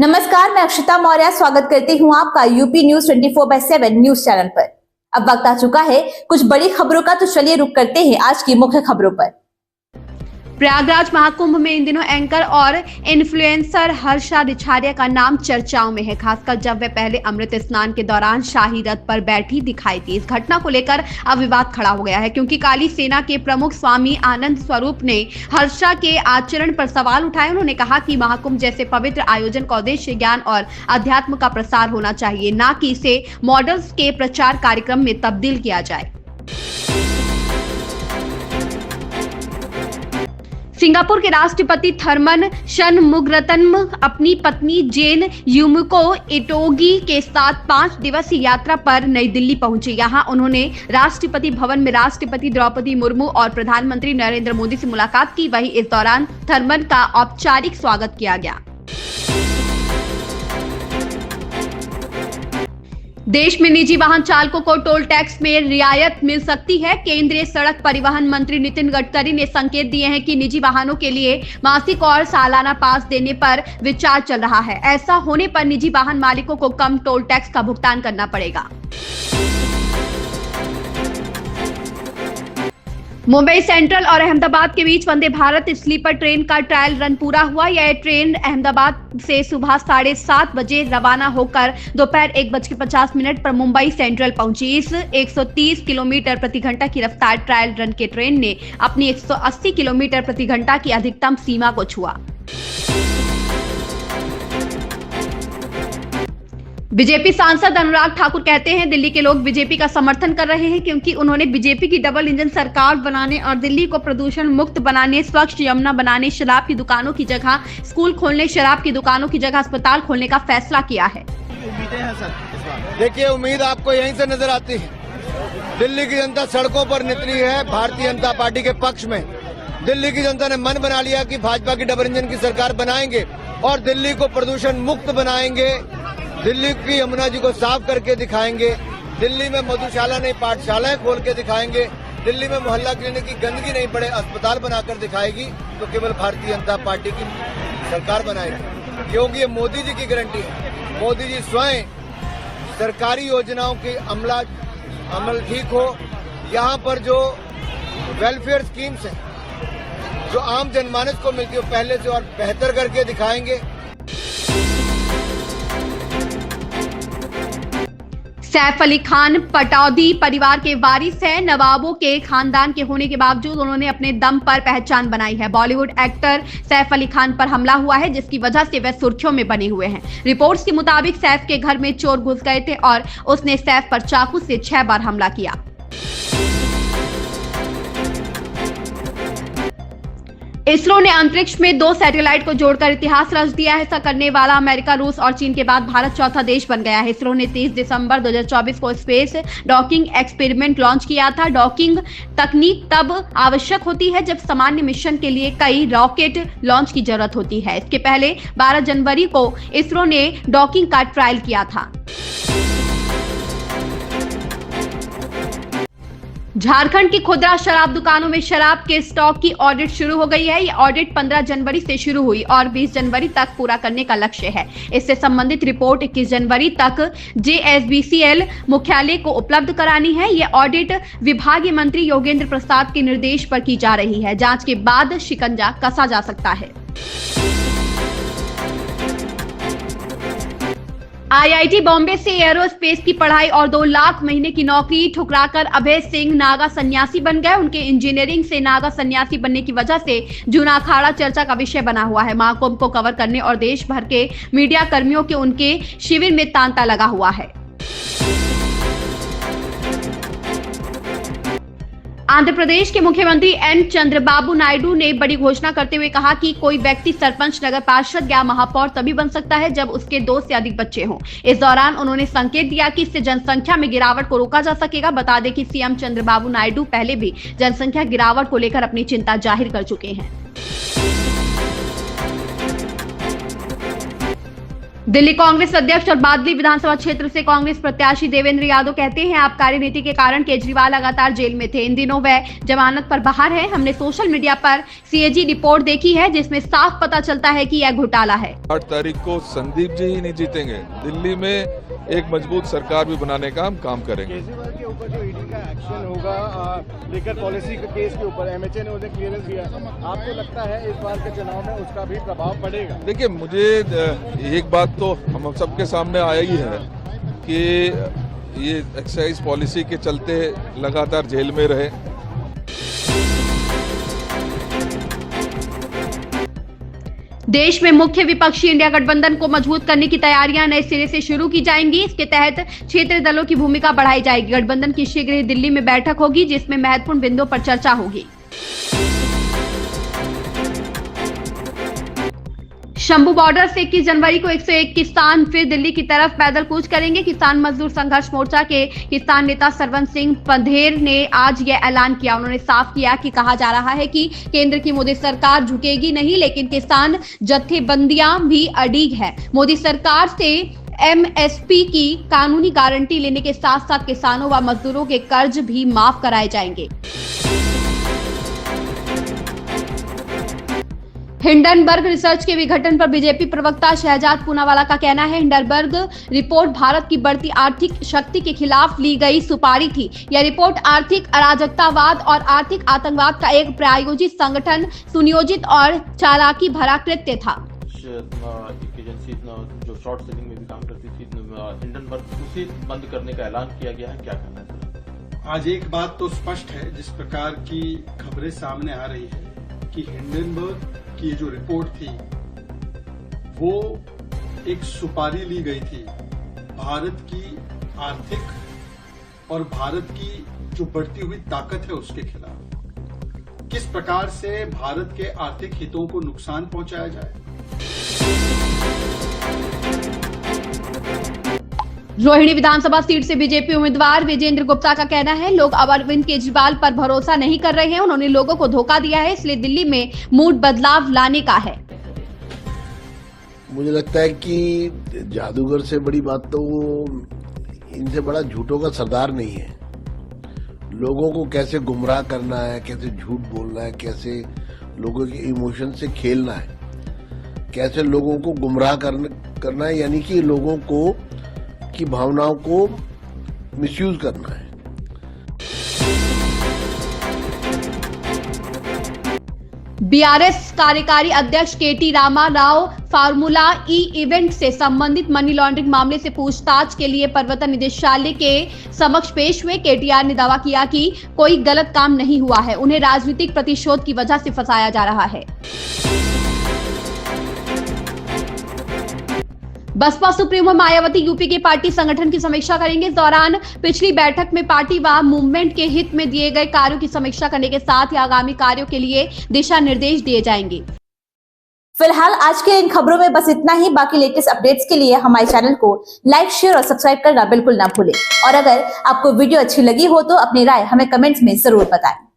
नमस्कार, मैं अक्षता मौर्य स्वागत करती हूँ आपका यूपी न्यूज 24/7 न्यूज चैनल पर। अब वक्त आ चुका है कुछ बड़ी खबरों का, तो चलिए रुक करते हैं आज की मुख्य खबरों पर। प्रयागराज महाकुंभ में इन दिनों एंकर और इन्फ्लुएंसर हर्षा रिछारिया का नाम चर्चाओं में है, खासकर जब वे पहले अमृत स्नान के दौरान शाही रथ पर बैठी दिखाई दी। इस घटना को लेकर अब विवाद खड़ा हो गया है, क्योंकि काली सेना के प्रमुख स्वामी आनंद स्वरूप ने हर्षा के आचरण पर सवाल उठाए। उन्होंने कहा कि महाकुंभ जैसे पवित्र आयोजन का उद्देश्य ज्ञान और अध्यात्म का प्रसार होना चाहिए, न कि इसे मॉडल्स के प्रचार कार्यक्रम में तब्दील किया जाए। सिंगापुर के राष्ट्रपति थर्मन शनमुगरत्नम अपनी पत्नी जेन युमिको इटोगी के साथ 5 दिवसीय यात्रा पर नई दिल्ली पहुंचे। यहां उन्होंने राष्ट्रपति भवन में राष्ट्रपति द्रौपदी मुर्मू और प्रधानमंत्री नरेंद्र मोदी से मुलाकात की। वहीं इस दौरान थर्मन का औपचारिक स्वागत किया गया। देश में निजी वाहन चालकों को टोल टैक्स में रियायत मिल सकती है। केंद्रीय सड़क परिवहन मंत्री नितिन गडकरी ने संकेत दिए हैं कि निजी वाहनों के लिए मासिक और सालाना पास देने पर विचार चल रहा है। ऐसा होने पर निजी वाहन मालिकों को कम टोल टैक्स का भुगतान करना पड़ेगा। मुंबई सेंट्रल और अहमदाबाद के बीच वंदे भारत स्लीपर ट्रेन का ट्रायल रन पूरा हुआ। यह ट्रेन अहमदाबाद से सुबह 7:30 बजे रवाना होकर दोपहर 1:50 पर मुंबई सेंट्रल पहुंची। इस 130 किलोमीटर प्रति घंटा की रफ्तार ट्रायल रन के ट्रेन ने अपनी 180 किलोमीटर प्रति घंटा की अधिकतम सीमा को छुआ। बीजेपी सांसद अनुराग ठाकुर कहते हैं दिल्ली के लोग बीजेपी का समर्थन कर रहे हैं, क्योंकि उन्होंने बीजेपी की डबल इंजन सरकार बनाने और दिल्ली को प्रदूषण मुक्त बनाने, स्वच्छ यमुना बनाने, शराब की दुकानों की जगह स्कूल खोलने, शराब की दुकानों की जगह अस्पताल खोलने का फैसला किया है। देखिए, उम्मीद आपको यहीं से नजर आती है। दिल्ली की जनता सड़कों पर निकली है भारतीय जनता पार्टी के पक्ष में। दिल्ली की जनता ने मन बना लिया कि भाजपा की डबल इंजन की सरकार बनाएंगे और दिल्ली को प्रदूषण मुक्त बनाएंगे, दिल्ली की यमुना जी को साफ करके दिखाएंगे, दिल्ली में मधुशाला नहीं पाठशालाएं खोल के दिखाएंगे, दिल्ली में मोहल्ला क्लिनिक की गंदगी नहीं पड़े अस्पताल बनाकर दिखाएगी, तो केवल भारतीय जनता पार्टी की सरकार बनाएगी। क्योंकि ये मोदी जी की गारंटी है। मोदी जी स्वयं सरकारी योजनाओं की अमल ठीक हो, यहाँ पर जो वेलफेयर स्कीम्स हैं जो आम जनमानस को मिलती है पहले से और बेहतर करके दिखाएंगे। सैफ अली खान पटौदी परिवार के वारिस हैं। नवाबों के खानदान के होने के बावजूद उन्होंने अपने दम पर पहचान बनाई है। बॉलीवुड एक्टर सैफ अली खान पर हमला हुआ है, जिसकी वजह से वह सुर्खियों में बने हुए हैं। रिपोर्ट्स के मुताबिक सैफ के घर में चोर घुस गए थे और उसने सैफ पर चाकू से 6 बार हमला किया। इसरो ने अंतरिक्ष में 2 सैटेलाइट को जोड़कर इतिहास रच दिया है। ऐसा करने वाला अमेरिका, रूस और चीन के बाद भारत चौथा देश बन गया है। इसरो ने 30 दिसंबर 2024 को स्पेस डॉकिंग एक्सपेरिमेंट लॉन्च किया था। डॉकिंग तकनीक तब आवश्यक होती है जब सामान्य मिशन के लिए कई रॉकेट लॉन्च की जरूरत होती है। इसके पहले 12 जनवरी को इसरो ने डॉकिंग का ट्रायल किया था। झारखंड की खुदरा शराब दुकानों में शराब के स्टॉक की ऑडिट शुरू हो गई है। यह ऑडिट 15 जनवरी से शुरू हुई और 20 जनवरी तक पूरा करने का लक्ष्य है। इससे संबंधित रिपोर्ट 21 जनवरी तक JSBCL मुख्यालय को उपलब्ध करानी है। यह ऑडिट विभागीय मंत्री योगेंद्र प्रसाद के निर्देश पर की जा रही है। जांच के बाद शिकंजा कसा जा सकता है। IIT बॉम्बे से एरोस्पेस की पढ़ाई और 2 लाख महीने की नौकरी ठुकराकर अभय सिंह नागा सन्यासी बन गए। उनके इंजीनियरिंग से नागा सन्यासी बनने की वजह से जूना अखाड़ा चर्चा का विषय बना हुआ है। महाकुंभ को कवर करने और देश भर के मीडिया कर्मियों के उनके शिविर में तांता लगा हुआ है। आंध्र प्रदेश के मुख्यमंत्री एन चंद्रबाबू नायडू ने बड़ी घोषणा करते हुए कहा कि कोई व्यक्ति सरपंच, नगर पार्षद या महापौर तभी बन सकता है जब उसके 2 से अधिक बच्चे हों। इस दौरान उन्होंने संकेत दिया कि इससे जनसंख्या में गिरावट को रोका जा सकेगा। बता दें कि सीएम चंद्रबाबू नायडू पहले भी जनसंख्या गिरावट को लेकर अपनी चिंता जाहिर कर चुके हैं। दिल्ली कांग्रेस अध्यक्ष और बादली विधानसभा क्षेत्र से कांग्रेस प्रत्याशी देवेंद्र यादव कहते हैं, आबकारी नीति के कारण केजरीवाल लगातार जेल में थे। इन दिनों वह जमानत पर बाहर है। हमने सोशल मीडिया पर सीएजी रिपोर्ट देखी है जिसमें साफ पता चलता है कि यह घोटाला है। 8 तारीख को संदीप जी ही नहीं जीतेंगे। दिल्ली में एक मजबूत सरकार भी बनाने का हम काम करेंगे। केजरीवाल के ऊपर जो ईडी का एक्शन होगा लिकर पॉलिसी के केस के ऊपर एमएचए ने उन्हें क्लियरेंस दिया, आपको लगता है इस बार के चुनाव में उसका भी प्रभाव पड़ेगा? देखिए, मुझे एक बात तो हम सबके सामने आया ही है कि ये एक्साइज पॉलिसी के चलते लगातार जेल में रहे। देश में मुख्य विपक्षी इंडिया गठबंधन को मजबूत करने की तैयारियां नए सिरे से शुरू की जाएंगी। इसके तहत क्षेत्रीय दलों की भूमिका बढ़ाई जाएगी। गठबंधन की शीघ्र ही दिल्ली में बैठक होगी जिसमें महत्वपूर्ण बिंदुओं पर चर्चा होगी। शंभू बॉर्डर से 21 जनवरी को 101 किसान फिर दिल्ली की तरफ पैदल कूच करेंगे। किसान मजदूर संघर्ष मोर्चा के किसान नेता सरवन सिंह पंधेर ने आज यह ऐलान किया। उन्होंने साफ किया कि कहा जा रहा है कि केंद्र की मोदी सरकार झुकेगी नहीं, लेकिन किसान जत्थेबंदियां भी अड़िग है। मोदी सरकार से एमएसपी की कानूनी गारंटी लेने के साथ साथ किसानों व मजदूरों के कर्ज भी माफ कराए जाएंगे। हिंडनबर्ग रिसर्च के विघटन पर बीजेपी प्रवक्ता शहजाद पूनावाला का कहना है, हिंडनबर्ग रिपोर्ट भारत की बढ़ती आर्थिक शक्ति के खिलाफ ली गई सुपारी थी। यह रिपोर्ट आर्थिक अराजकतावाद और आर्थिक आतंकवाद का एक प्रायोजित संगठन, सुनियोजित और चालाकी भरा कृत्य था। एक एजेंसी जो शॉर्ट सेलिंग में भी काम करती थी, हिंडनबर्ग, उसे बंद करने का ऐलान किया गया है। क्या कहना है? आज एक बात तो स्पष्ट है, जिस प्रकार की खबरें सामने आ रही है कि हिंडनबर्ग की जो रिपोर्ट थी वो एक सुपारी ली गई थी भारत की आर्थिक और भारत की जो बढ़ती हुई ताकत है उसके खिलाफ। किस प्रकार से भारत के आर्थिक हितों को नुकसान पहुंचाया जाए। रोहिणी विधानसभा सीट से बीजेपी उम्मीदवार विजेंद्र गुप्ता का कहना है, लोग अब अरविंद केजरीवाल पर भरोसा नहीं कर रहे हैं। उन्होंने लोगों को धोखा दिया है, इसलिए दिल्ली में मूड बदलाव लाने का है। मुझे लगता है कि जादूगर से बड़ी बात तो वो इनसे बड़ा झूठों का सरदार नहीं है। लोगों को कैसे गुमराह करना है, कैसे झूठ बोलना है, कैसे लोगों के इमोशन से खेलना है, कैसे लोगों को गुमराह करना है, यानी कि लोगों को की भावनाओं को मिसयूज करना है। बीआरएस कार्यकारी अध्यक्ष केटी रामा राव फार्मूला ई इवेंट से संबंधित मनी लॉन्ड्रिंग मामले से पूछताछ के लिए प्रवर्तन निदेशालय के समक्ष पेश हुए। केटीआर ने दावा किया कि कोई गलत काम नहीं हुआ है, उन्हें राजनीतिक प्रतिशोध की वजह से फंसाया जा रहा है। बसपा सुप्रीमो मायावती यूपी के पार्टी संगठन की समीक्षा करेंगे। इस दौरान पिछली बैठक में पार्टी व मूवमेंट के हित में दिए गए कार्यों की समीक्षा करने के साथ ही आगामी कार्यों के लिए दिशा निर्देश दिए जाएंगे। फिलहाल आज के इन खबरों में बस इतना ही। बाकी लेटेस्ट अपडेट्स के लिए हमारे चैनल को लाइक, शेयर और सब्सक्राइब करना बिल्कुल ना भूलें। और अगर आपको वीडियो अच्छी लगी हो तो अपनी राय हमें कमेंट्स में जरूर बताएं।